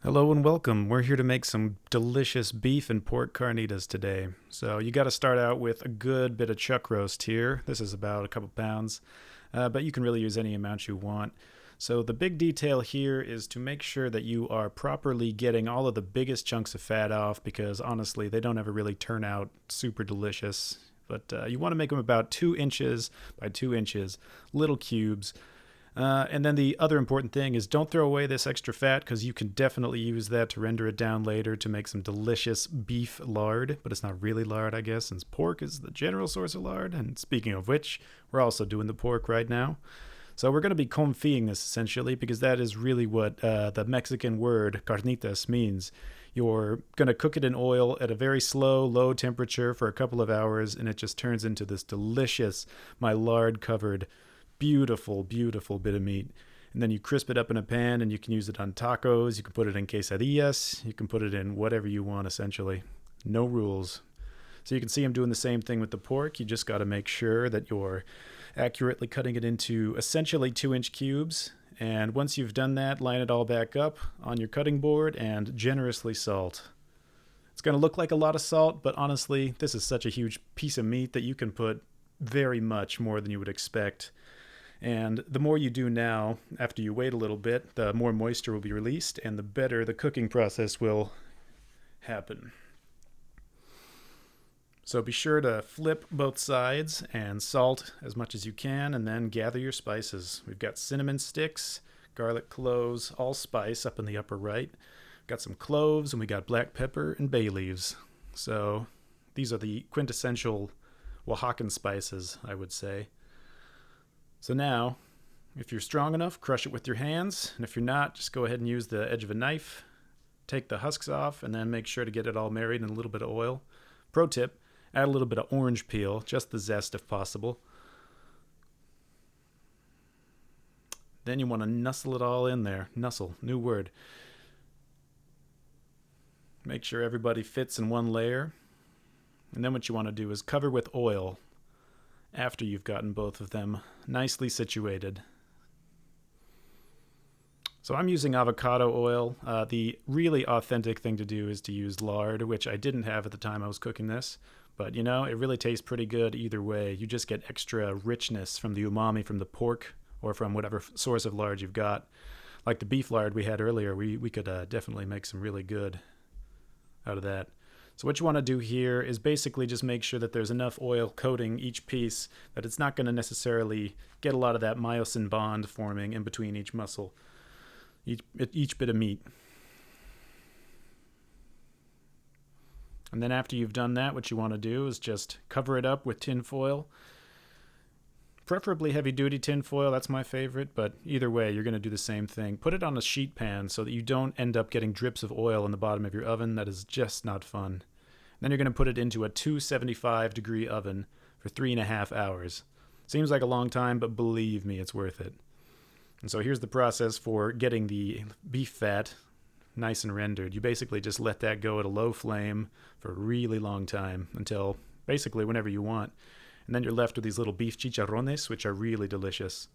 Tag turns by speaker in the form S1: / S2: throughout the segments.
S1: Hello and welcome. We're here to make some delicious beef and pork carnitas today. So you got to start out with a good bit of chuck roast here. This is about a couple pounds, but you can really use any amount you want. So the big detail here is to make sure that you are properly getting all of the biggest chunks of fat off, because honestly, they don't ever really turn out super delicious. But you want to make them about 2 inches by 2 inches, little cubes. And then the other important thing is don't throw away this extra fat, because you can definitely use that to render it down later to make some delicious beef lard. But it's not really lard, I guess, since pork is the general source of lard. And speaking of which, we're also doing the pork right now. So we're going to be confitting this essentially, because that is really what the Mexican word carnitas means. You're going to cook it in oil at a very slow, low temperature for a couple of hours, and it just turns into this delicious, my lard-covered, beautiful, beautiful bit of meat. And then you crisp it up in a pan, and you can use it on tacos. You can put it in quesadillas. You can put it in whatever you want, essentially. No rules. So you can see I'm doing the same thing with the pork. You just got to make sure that you're accurately cutting it into essentially 2-inch cubes. And once you've done that, line it all back up on your cutting board and generously salt. It's going to look like a lot of salt, but honestly, this is such a huge piece of meat that you can put very much more than you would expect. And the more you do now, after you wait a little bit, the more moisture will be released, and the better the cooking process will happen. So be sure to flip both sides and salt as much as you can, and then gather your spices. We've got cinnamon sticks, garlic cloves, allspice up in the upper right. Got some cloves, and we got black pepper and bay leaves. So these are the quintessential Oaxacan spices, I would say. So now, if you're strong enough, crush it with your hands, and if you're not, just go ahead and use the edge of a knife. Take the husks off, and then make sure to get it all married in a little bit of oil. Pro tip, add a little bit of orange peel, just the zest if possible. Then you want to nuzzle it all in there. Nuzzle, new word. Make sure everybody fits in one layer. And then what you want to do is cover with oil after you've gotten both of them nicely situated. So I'm using avocado oil. The really authentic thing to do is to use lard, which I didn't have at the time I was cooking this. But, it really tastes pretty good either way. You just get extra richness from the umami from the pork or from whatever source of lard you've got. Like the beef lard we had earlier, we could definitely make some really good out of that. So what you want to do here is basically just make sure that there's enough oil coating each piece that it's not going to necessarily get a lot of that myosin bond forming in between each muscle, each bit of meat. And then after you've done that, what you want to do is just cover it up with tin foil. Preferably heavy-duty tin foil, that's my favorite, but either way, you're going to do the same thing. Put it on a sheet pan so that you don't end up getting drips of oil in the bottom of your oven. That is just not fun. Then you're going to put it into a 275-degree oven for 3.5 hours. Seems like a long time, but believe me, it's worth it. And so here's the process for getting the beef fat nice and rendered. You basically just let that go at a low flame for a really long time until basically whenever you want. And then you're left with these little beef chicharrones, which are really delicious.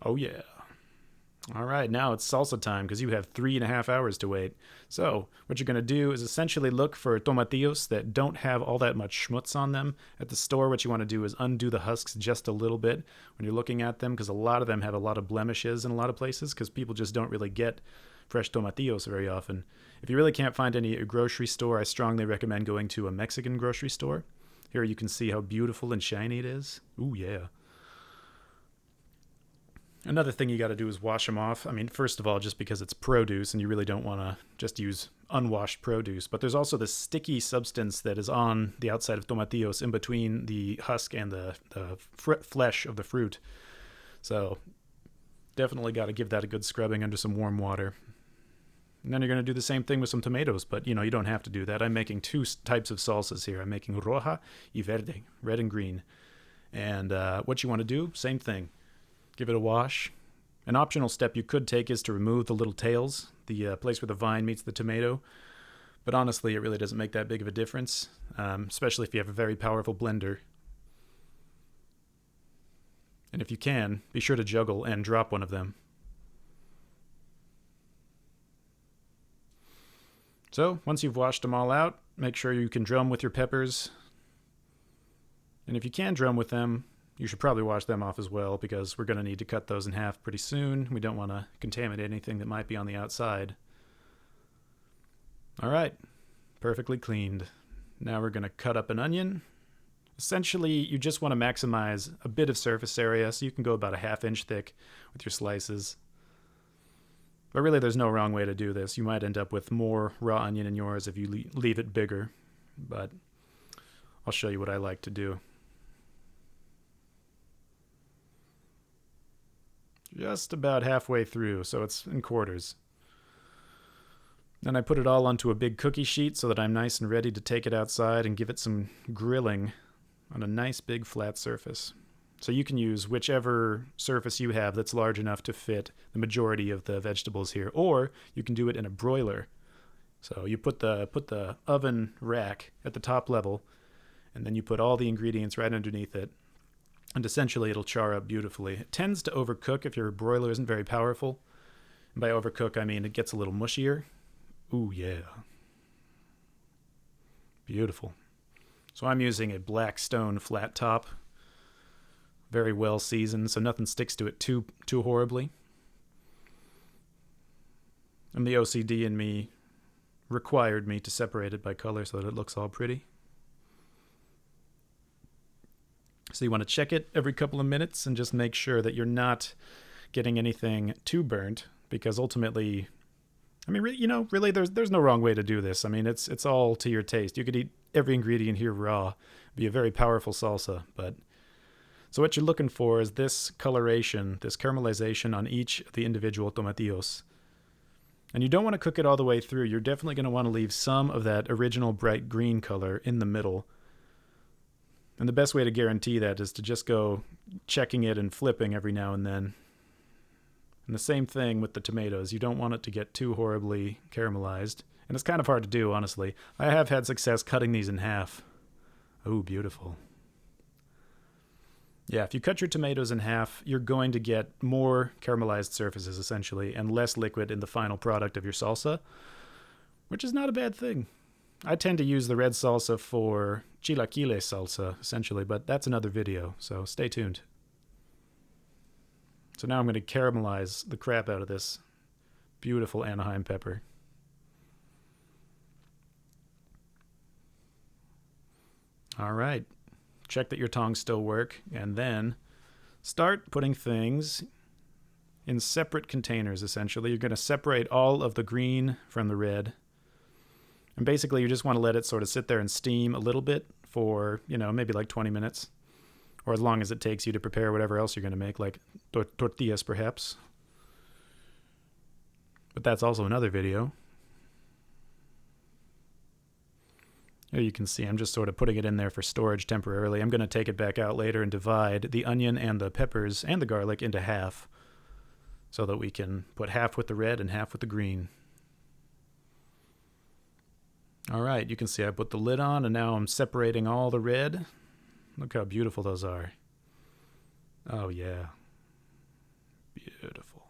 S1: Oh yeah. All right, now it's salsa time because you have 3.5 hours to wait. So what you're going to do is essentially look for tomatillos that don't have all that much schmutz on them. At the store, what you want to do is undo the husks just a little bit when you're looking at them, because a lot of them have a lot of blemishes in a lot of places because people just don't really get fresh tomatillos very often. If you really can't find any at a grocery store, I strongly recommend going to a Mexican grocery store. Here you can see how beautiful and shiny it is. Ooh, yeah. Another thing you got to do is wash them off. I mean, first of all, just because it's produce and you really don't want to just use unwashed produce. But there's also this sticky substance that is on the outside of tomatillos in between the husk and the flesh of the fruit. So definitely got to give that a good scrubbing under some warm water. And then you're going to do the same thing with some tomatoes, but you don't have to do that. I'm making 2 types of salsas here. I'm making roja y verde, red and green. And what you want to do, same thing. Give it a wash. An optional step you could take is to remove the little tails, the place where the vine meets the tomato. But honestly, it really doesn't make that big of a difference, especially if you have a very powerful blender. And And if you can, be sure to juggle and drop one of them. So, once you've washed them all out, make sure you can drum with your peppers. And if you can drum with them, you should probably wash them off as well, because we're going to need to cut those in half pretty soon. We don't want to contaminate anything that might be on the outside. All right, perfectly cleaned. Now we're going to cut up an onion. Essentially, you just want to maximize a bit of surface area, so you can go about a ½ inch thick with your slices. But really, there's no wrong way to do this. You might end up with more raw onion in yours if you leave it bigger, but I'll show you what I like to do. Just about halfway through, so it's in quarters. Then I put it all onto a big cookie sheet so that I'm nice and ready to take it outside and give it some grilling on a nice big flat surface. So you can use whichever surface you have that's large enough to fit the majority of the vegetables here, or you can do it in a broiler. So you put the oven rack at the top level, and then you put all the ingredients right underneath it, and essentially it'll char up beautifully. It tends to overcook if your broiler isn't very powerful. And by overcook, I mean it gets a little mushier. Ooh, yeah. Beautiful. So I'm using a black stone flat top, very well seasoned, so nothing sticks to it too horribly. And the OCD in me required me to separate it by color so that it looks all pretty. So you want to check it every couple of minutes and just make sure that you're not getting anything too burnt, because ultimately, I mean, really, there's no wrong way to do this. I mean, it's all to your taste. You could eat every ingredient here raw, be a very powerful salsa. But so what you're looking for is this coloration, this caramelization on each of the individual tomatillos. And you don't want to cook it all the way through. You're definitely going to want to leave some of that original bright green color in the middle. And the best way to guarantee that is to just go checking it and flipping every now and then. And the same thing with the tomatoes. You don't want it to get too horribly caramelized. And it's kind of hard to do, honestly. I have had success cutting these in half. Oh, beautiful. Yeah, if you cut your tomatoes in half, you're going to get more caramelized surfaces, essentially, and less liquid in the final product of your salsa, which is not a bad thing. I tend to use the red salsa for chilaquiles salsa, essentially, but that's another video, so stay tuned. So now I'm going to caramelize the crap out of this beautiful Anaheim pepper. All right. Check that your tongs still work, and then start putting things in separate containers, essentially. You're going to separate all of the green from the red. And basically, you just want to let it sort of sit there and steam a little bit for, maybe like 20 minutes. Or as long as it takes you to prepare whatever else you're going to make, like tortillas, perhaps. But that's also another video. Here you can see I'm just sort of putting it in there for storage temporarily. I'm going to take it back out later and divide the onion and the peppers and the garlic into half, so that we can put half with the red and half with the green. All right, you can see I put the lid on, and now I'm separating all the red. Look how beautiful those are. Oh, yeah. Beautiful.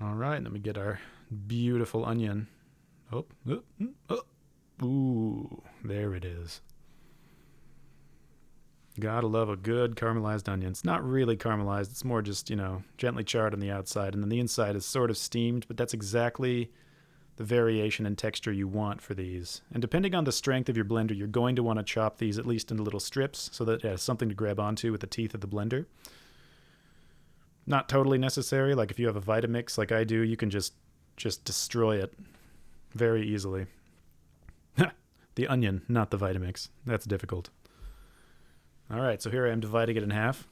S1: All right, let me get our beautiful onion. Oh. Ooh, there it is. Gotta love a good caramelized onion. It's not really caramelized. It's more just, gently charred on the outside. And then the inside is sort of steamed, but that's exactly the variation in texture you want for these. And depending on the strength of your blender, you're going to want to chop these at least into little strips so that it has something to grab onto with the teeth of the blender. Not totally necessary. Like if you have a Vitamix like I do, you can just destroy it very easily. The onion, not the Vitamix. That's difficult. All right, so here I am dividing it in half.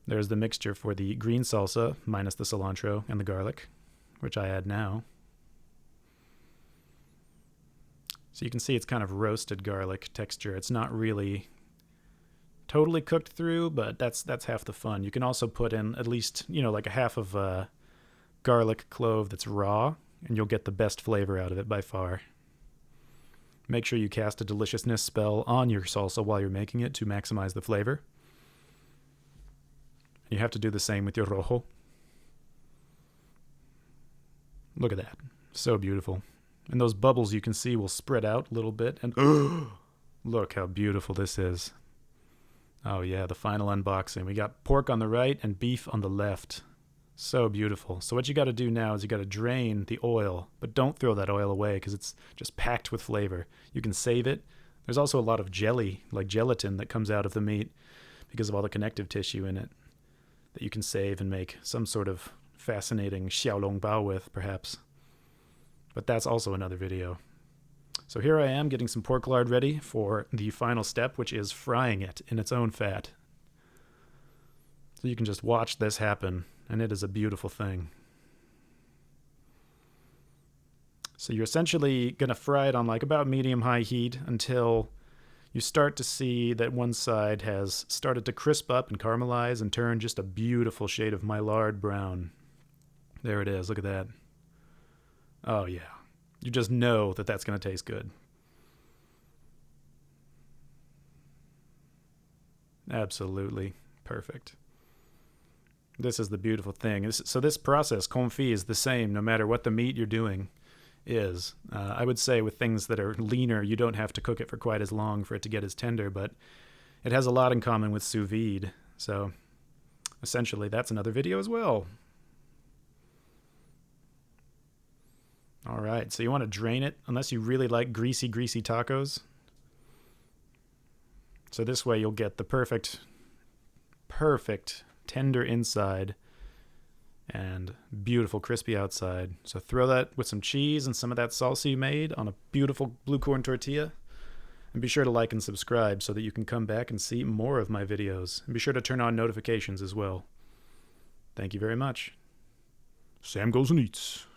S1: There's the mixture for the green salsa, minus the cilantro and the garlic, which I add now. So you can see it's kind of roasted garlic texture. It's not really totally cooked through, but that's half the fun. You can also put in at least, like a half of garlic clove that's raw, and you'll get the best flavor out of it by far. Make sure you cast a deliciousness spell on your salsa while you're making it to maximize the flavor. You have to do the same with your rojo. Look at that. So beautiful. And those bubbles you can see will spread out a little bit. And look how beautiful this is. Oh yeah, the final unboxing. We got pork on the right and beef on the left. So beautiful. So what you got to do now is you got to drain the oil, but don't throw that oil away because it's just packed with flavor. You can save it. There's also a lot of jelly, like gelatin, that comes out of the meat because of all the connective tissue in it that you can save and make some sort of fascinating xiaolongbao with, perhaps. But that's also another video. So here I am getting some pork lard ready for the final step, which is frying it in its own fat. So you can just watch this happen, and it is a beautiful thing. So you're essentially going to fry it on like about medium-high heat until you start to see that one side has started to crisp up and caramelize and turn just a beautiful shade of Maillard brown. There it is. Look at that. Oh, yeah. You just know that that's going to taste good. Absolutely perfect. This is the beautiful thing. So this process, confit, is the same no matter what the meat you're doing is. I would say with things that are leaner, you don't have to cook it for quite as long for it to get as tender, but it has a lot in common with sous vide. So essentially, that's another video as well. All right, so you want to drain it unless you really like greasy tacos. So this way you'll get the perfect tender inside and beautiful crispy outside. So throw that with some cheese and some of that salsa you made on a beautiful blue corn tortilla. And be sure to like and subscribe so that you can come back and see more of my videos. And be sure to turn on notifications as well. Thank you very much. Sam goes and eats.